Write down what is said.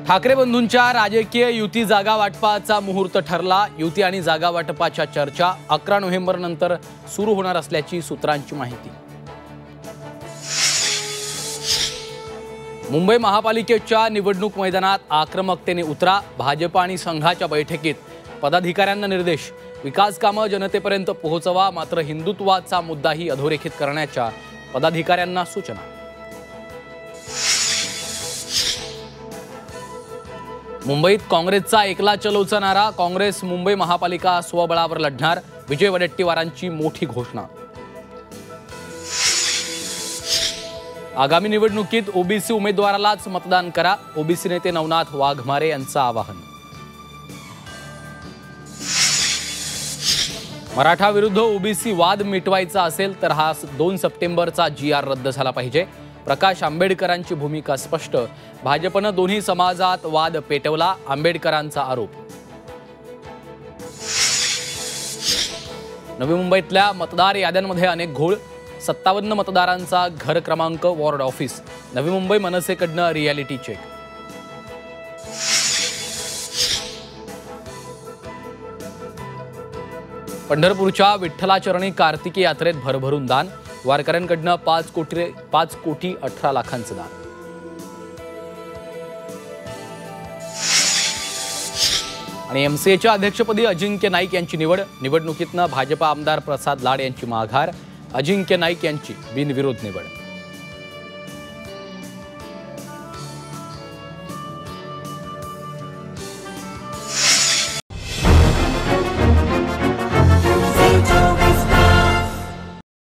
ठाकरे बंधूंच्या राजकीय युती जागा वाटपाचा मुहूर्त ठरला। युती आणि जागा वाटपाच्या चर्चा 11 नोव्हेंबर नंतर सुरू होणार असल्याची सूत्रांची माहिती। मुंबई महापालिकेच्या निवडणूक मैदानात आक्रमकतेने उतरा। भाजप आणि संघाच्या बैठकीत पदाधिकाऱ्यांना निर्देश। विकास कामे जनतेपर्यंत पोहोचवा, मात्र हिंदुत्वाचा मुद्दाही अधोरेखित करण्याच्या पदाधिकाऱ्यांना सूचना। मुंबईत काँग्रेसचा एकला चलोचा नारा। काँग्रेस मुंबई महापालिका स्वबळावर लढणार। विजय वडेट्टीवारांची मोठी घोषणा। आगामी निवडणुकीत ओबीसी उमेदवारालाच मतदान करा। ओबीसी नेते नवनाथ वाघमारे यांचं आवाहन। मराठा विरुद्ध ओबीसी वाद मिटवायचा असेल तर हा 2 सप्टेंबरचा GR रद्द झाला पाहिजे। प्रकाश आंबेडकरांची भूमिका स्पष्ट। भाजपनं दोन्ही समाजात वाद पेटवला, आंबेडकरांचा आरोप। नवी मुंबईतल्या मतदार याद्यांमध्ये अनेक घोळ। 57 मतदारांचा घर क्रमांक ward office. Navi Mumbai मनसेकडनं reality check. पंढरपूरच्या विठ्ठलाचरणी कार्तिकी यात्रेत भरभरून दान। वारकऱ्यांकडनं 5 कोटी 18 लाखांचं दान। आणि MCAच्या अध्यक्षपदी अजिंक्य नाईक यांची निवड। निवडणुकीतनं भाजपा आमदार प्रसाद लाड यांची माघार। अजिंक्य नाईक यांची बिनविरोध निवड।